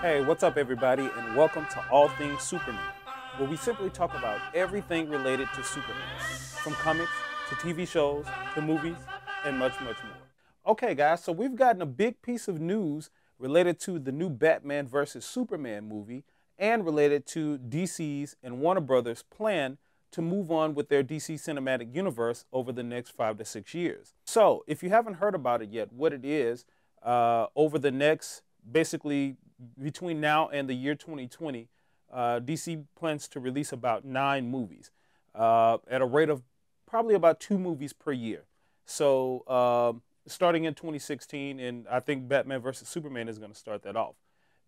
Hey, what's up, everybody, and welcome to All Things Superman, where we simply talk about everything related to Superman, from comics to TV shows to movies and much, much more. Okay, guys, so we've gotten a big piece of news related to the new Batman versus Superman movie and related to DC's and Warner Brothers' plan to move on with their DC cinematic universe over the next 5 to 6 years. So, if you haven't heard about it yet, what it is, over the next, basically between now and the year 2020, DC plans to release about 9 movies at a rate of probably about 2 movies per year. So, starting in 2016, and I think Batman versus Superman is going to start that off.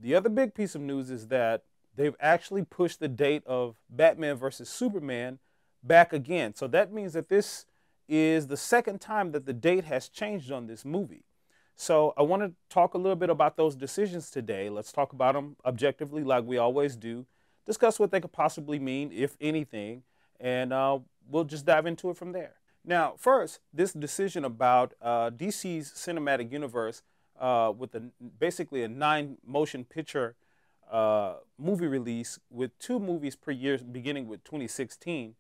The other big piece of news is that they've actually pushed the date of Batman versus Superman back again. So that means that this is the second time that the date has changed on this movie. So I want to talk a little bit about those decisions today. Let's talk about them objectively like we always do, discuss what they could possibly mean, if anything, and we'll just dive into it from there. Now, first, this decision about DC's cinematic universe with basically a 9 motion picture movie release with 2 movies per year beginning with 2016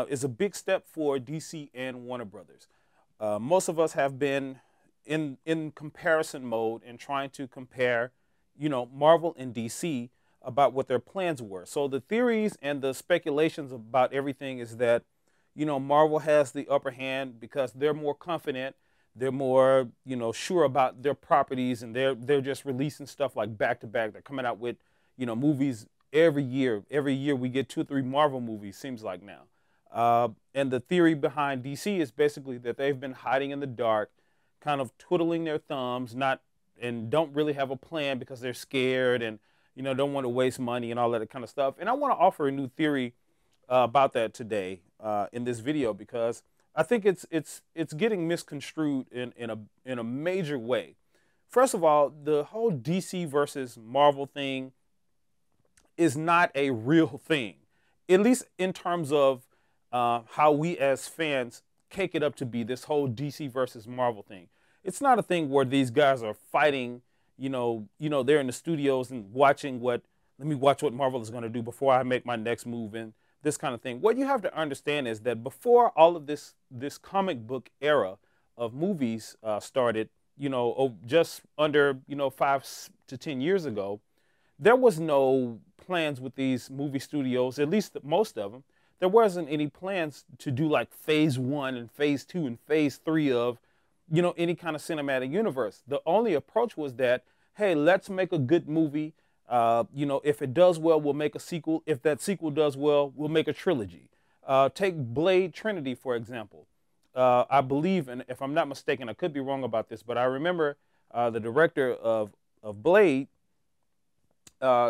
is a big step for DC and Warner Brothers. Most of us have been in comparison mode and trying to compare, Marvel and DC about what their plans were. So the theories and the speculations about everything is that, Marvel has the upper hand because they're more confident, they're more, sure about their properties, and they're just releasing stuff like back to back. They're coming out with, movies every year. Every year we get 2 or 3 Marvel movies, seems like now. And the theory behind DC is basically that they've been hiding in the dark, kind of twiddling their thumbs, and don't really have a plan because they're scared and don't want to waste money and all that kind of stuff. And I want to offer a new theory about that today in this video because I think it's getting misconstrued in a major way. First of all, the whole DC versus Marvel thing is not a real thing, at least in terms of how we as fans cake it up to be, this whole DC versus Marvel thing. It's not a thing where these guys are fighting, they're in the studios and let me watch what Marvel is going to do before I make my next move and this kind of thing. What you have to understand is that before all of this comic book era of movies started, just under, 5 to 10 years ago, there was no plans with these movie studios, at least most of them. There wasn't any plans to do like phase 1 and phase 2 and phase 3 of, any kind of cinematic universe. The only approach was that, hey, let's make a good movie. If it does well, we'll make a sequel. If that sequel does well, we'll make a trilogy. Take Blade Trinity, for example. I believe, and if I'm not mistaken, I could be wrong about this, but I remember the director of Blade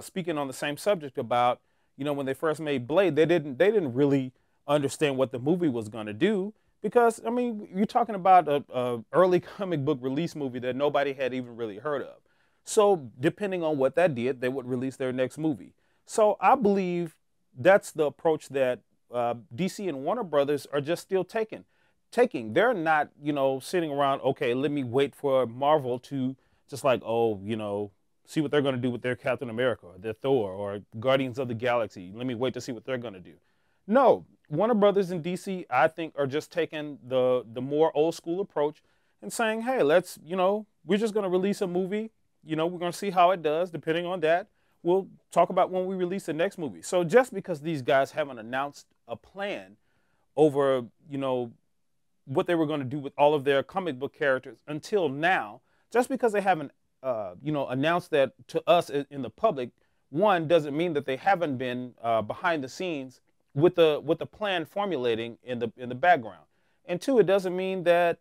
speaking on the same subject about, when they first made Blade, they didn't really understand what the movie was going to do because, I mean, you're talking about a early comic book release movie that nobody had even really heard of. So depending on what that did, they would release their next movie. So I believe that's the approach that DC and Warner Brothers are just still taking. They're not, sitting around, okay, let me wait for Marvel to just like, see what they're going to do with their Captain America or their Thor or Guardians of the Galaxy. Let me wait to see what they're going to do. No, Warner Brothers and DC, I think, are just taking the more old school approach and saying, hey, let's, we're just going to release a movie. We're going to see how it does. Depending on that, we'll talk about when we release the next movie. So just because these guys haven't announced a plan over, what they were going to do with all of their comic book characters until now, just because they haven't, announced that to us in the public, one, doesn't mean that they haven't been behind the scenes with the plan formulating in the background. And two, it doesn't mean that,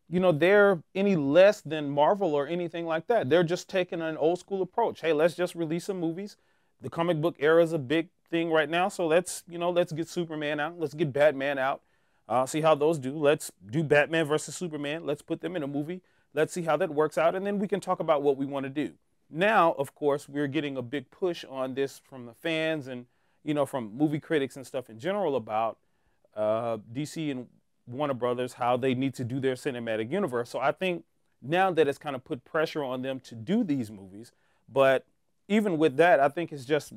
they're any less than Marvel or anything like that. They're just taking an old school approach. Hey, let's just release some movies. The comic book era is a big thing right now, so let's get Superman out. Let's get Batman out. See how those do. Let's do Batman versus Superman. Let's put them in a movie. Let's see how that works out, and then we can talk about what we want to do. Now, of course, we're getting a big push on this from the fans and, from movie critics and stuff in general about DC and Warner Brothers, how they need to do their cinematic universe. So I think now that it's kind of put pressure on them to do these movies, but even with that, I think it's just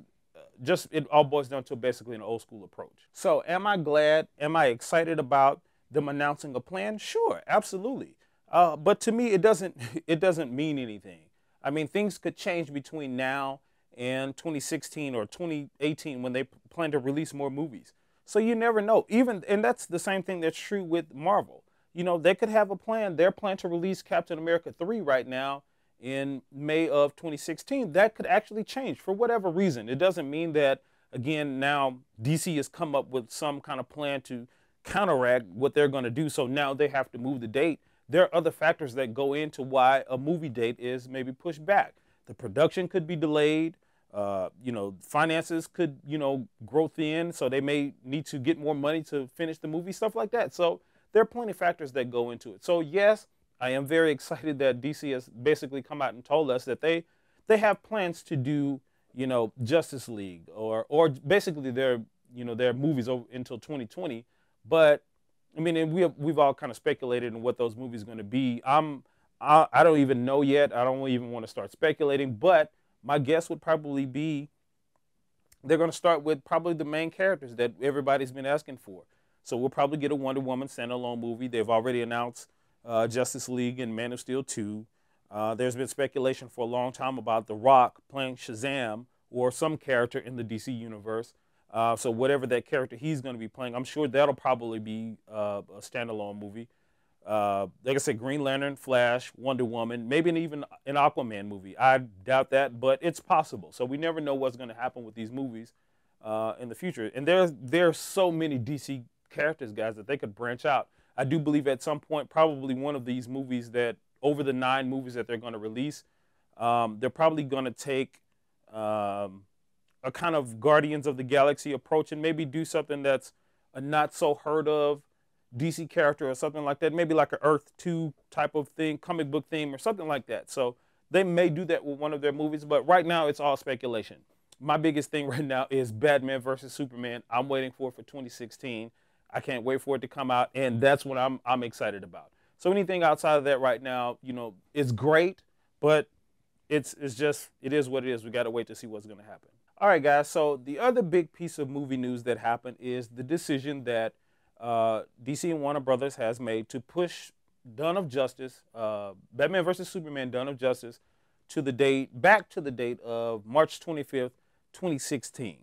it all boils down to basically an old school approach. So am I glad? Am I excited about them announcing a plan? Sure, absolutely. But to me, it doesn't it doesn't mean anything. I mean, things could change between now and 2016 or 2018 when they plan to release more movies. So you never know. Even and that's the same thing that's true with Marvel. You know, they could have a plan. Their plan to release Captain America 3 right now in May of 2016. That could actually change for whatever reason. It doesn't mean that, again, now DC has come up with some kind of plan to counteract what they're going to do. So now they have to move the date. There are other factors that go into why a movie date is maybe pushed back. The production could be delayed. Finances could, grow thin. So they may need to get more money to finish the movie, stuff like that. So there are plenty of factors that go into it. So yes, I am very excited that DC has basically come out and told us that they have plans to do, Justice League or basically their movies over until 2020. But I mean, and we've all kind of speculated on what those movies are going to be. I don't even know yet. I don't even want to start speculating. But my guess would probably be they're going to start with probably the main characters that everybody's been asking for. So we'll probably get a Wonder Woman standalone movie. They've already announced Justice League and Man of Steel 2. There's been speculation for a long time about The Rock playing Shazam or some character in the DC universe. So whatever that character he's going to be playing, I'm sure that'll probably be a standalone movie. Like I said, Green Lantern, Flash, Wonder Woman, maybe even an Aquaman movie. I doubt that, but it's possible. So we never know what's going to happen with these movies in the future. And there's so many DC characters, guys, that they could branch out. I do believe at some point, probably one of these movies that over the 9 movies that they're going to release, they're probably going to take a kind of Guardians of the Galaxy approach and maybe do something that's a not so heard of DC character or something like that, maybe like an Earth 2 type of thing, comic book theme or something like that. So they may do that with one of their movies, but right now it's all speculation. My biggest thing right now is Batman versus Superman. I'm waiting for it for 2016. I can't wait for it to come out, and that's what I'm excited about. So anything outside of that right now, it's great, but it is what it is. We got to wait to see what's going to happen. All right, guys. So the other big piece of movie news that happened is the decision that DC and Warner Brothers has made to push Dawn of Justice, Batman versus Superman, Dawn of Justice, back to the date of March 25th, 2016.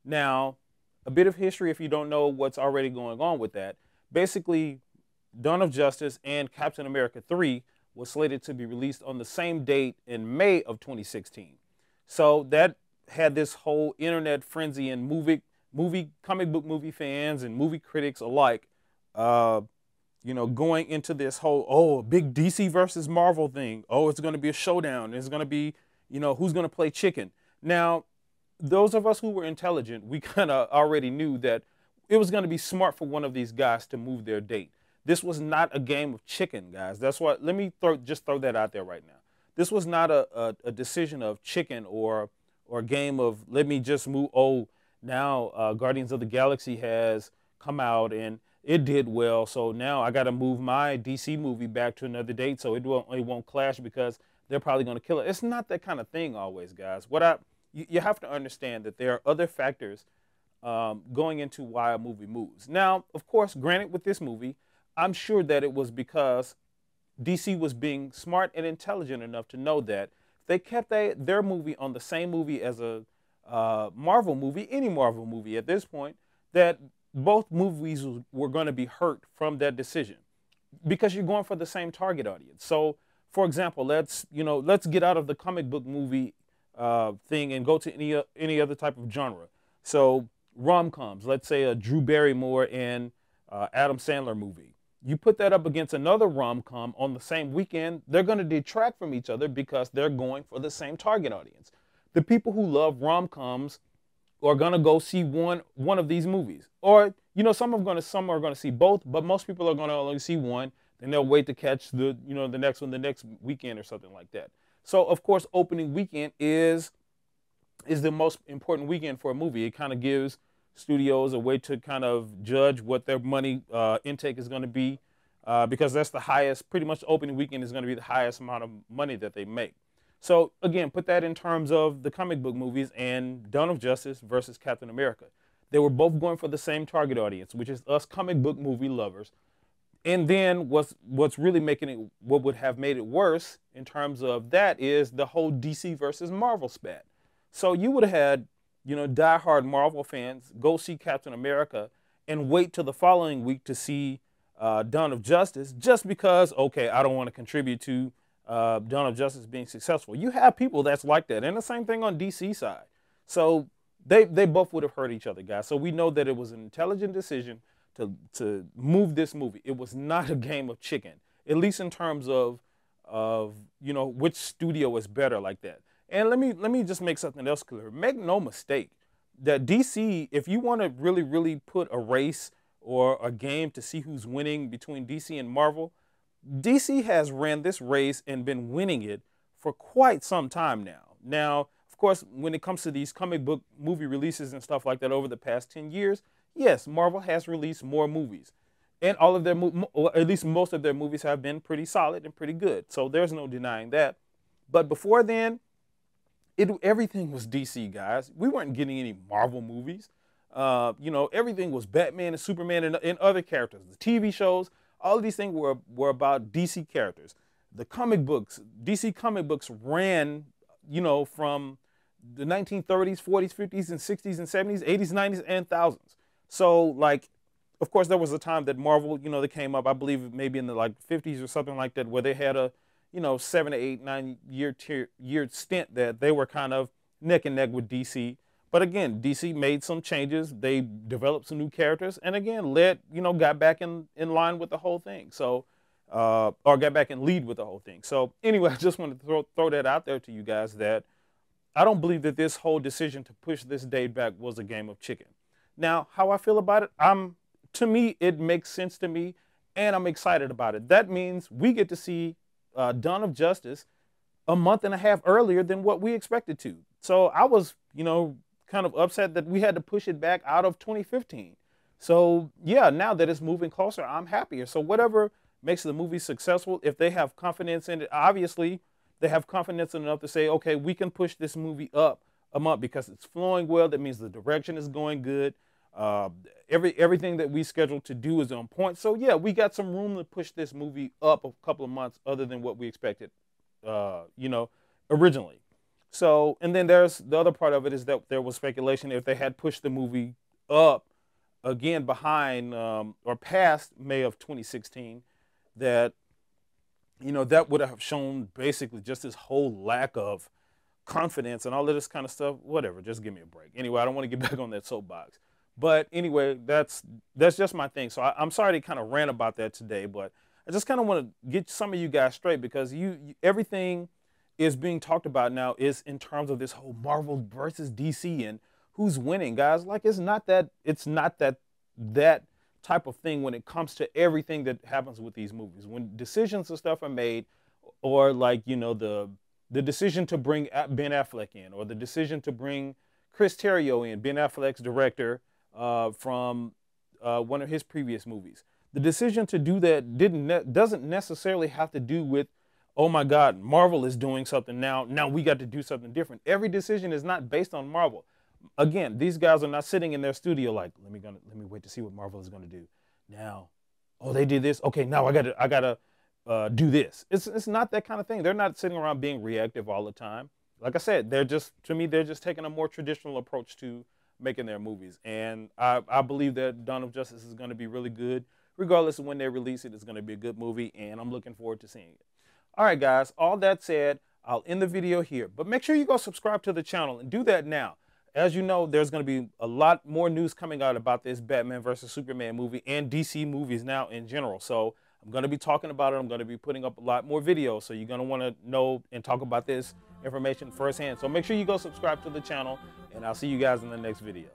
Now, a bit of history if you don't know what's already going on with that. Basically, Dawn of Justice and Captain America 3 was slated to be released on the same date in May of 2016. So that had this whole internet frenzy and comic book movie fans and movie critics alike, going into this whole, big DC versus Marvel thing. Oh, it's going to be a showdown. It's going to be, who's going to play chicken. Now, those of us who were intelligent, we kind of already knew that it was going to be smart for one of these guys to move their date. This was not a game of chicken, guys. That's why, let me throw that out there right now. This was not a decision of chicken or a game of let me just move, now Guardians of the Galaxy has come out and it did well, so now I got to move my DC movie back to another date so it won't clash because they're probably going to kill it. It's not that kind of thing always, guys. You have to understand that there are other factors going into why a movie moves. Now, of course, granted with this movie, I'm sure that it was because DC was being smart and intelligent enough to know that if they kept their movie on the same movie as a Marvel movie, any Marvel movie at this point, that both movies were going to be hurt from that decision because you're going for the same target audience. So, for example, let's get out of the comic book movie thing and go to any other type of genre. So rom-coms, let's say a Drew Barrymore and Adam Sandler movie. You put that up against another rom-com on the same weekend, they're going to detract from each other because they're going for the same target audience. The people who love rom-coms are going to go see one of these movies. Or, some are going to see both, but most people are going to only see one. Then they'll wait to catch the next one the next weekend or something like that. So, of course, opening weekend is the most important weekend for a movie. It kind of gives studios a way to kind of judge what their money intake is going to be because that's the highest, pretty much opening weekend is going to be the highest amount of money that they make. So again, put that in terms of the comic book movies and Dawn of Justice versus Captain America. They were both going for the same target audience, which is us comic book movie lovers. And then what's really making it, what would have made it worse in terms of that, is the whole DC versus Marvel spat. So you would have had, diehard Marvel fans go see Captain America and wait till the following week to see Dawn of Justice, just because, okay, I don't want to contribute to Dawn of Justice being successful. You have people that's like that, and the same thing on DC side. So they both would have hurt each other, guys. So we know that it was an intelligent decision to move this movie. It was not a game of chicken, at least in terms of which studio is better like that. And let me just make something else clear. Make no mistake that DC, if you want to really put a race or a game to see who's winning between DC and Marvel, DC has ran this race and been winning it for quite some time now. Now, of course, when it comes to these comic book movie releases and stuff like that over the past 10 years, yes, Marvel has released more movies. And all of their, or at least most of their movies have been pretty solid and pretty good. So there's no denying that. But before then, everything was DC, guys. We weren't getting any Marvel movies. Everything was Batman and Superman and other characters. The TV shows, all of these things were about DC characters. The comic books, DC comic books ran, from the 1930s, 40s, 50s, and 60s and 70s, 80s, 90s, and thousands. So, like, of course, there was a time that Marvel, they came up, I believe maybe in the 50s or something like that, where they had a, 7 to 8, 9 year stint that they were kind of neck and neck with DC. But again, DC made some changes. They developed some new characters, and again, got back in line with the whole thing. So, or got back and lead with the whole thing. So anyway, I just wanted to throw that out there to you guys, that I don't believe that this whole decision to push this date back was a game of chicken. Now, how I feel about it, to me, it makes sense to me, and I'm excited about it. That means we get to see Dawn of Justice a month and a half earlier than what we expected to. So I was, kind of upset that we had to push it back out of 2015. So yeah, now that it's moving closer, I'm happier. So whatever makes the movie successful, if they have confidence in it, obviously they have confidence enough to say, okay, we can push this movie up a month because it's flowing well. That means the direction is going good. Everything that we scheduled to do is on point. So yeah, we got some room to push this movie up a couple of months other than what we expected, originally. So, and then there's the other part of it, is that there was speculation if they had pushed the movie up again behind or past May of 2016, that, that would have shown basically just this whole lack of confidence and all of this kind of stuff. Whatever, just give me a break. Anyway, I don't want to get back on that soapbox. But anyway, that's just my thing. So I'm sorry to kind of rant about that today, but I just kind of want to get some of you guys straight, because everything is being talked about now is in terms of this whole Marvel versus DC and who's winning, guys. Like, it's not that type of thing when it comes to everything that happens with these movies. When decisions and stuff are made, or the decision to bring Ben Affleck in, or the decision to bring Chris Terrio in, Ben Affleck's director from one of his previous movies. The decision to do that doesn't necessarily have to do with, oh my God, Marvel is doing something now. Now we got to do something different. Every decision is not based on Marvel. Again, these guys are not sitting in their studio like, let me wait to see what Marvel is going to do. Now, oh, they did this. Okay, now I gotta do this. It's not that kind of thing. They're not sitting around being reactive all the time. Like I said, they're just taking a more traditional approach to making their movies. And I believe that Dawn of Justice is going to be really good. Regardless of when they release it, it's going to be a good movie, and I'm looking forward to seeing it. All right, guys, all that said, I'll end the video here. But make sure you go subscribe to the channel, and do that now. As you know, there's going to be a lot more news coming out about this Batman versus Superman movie and DC movies now in general. So I'm going to be talking about it. I'm going to be putting up a lot more videos. So you're going to want to know and talk about this information firsthand. So make sure you go subscribe to the channel, and I'll see you guys in the next video.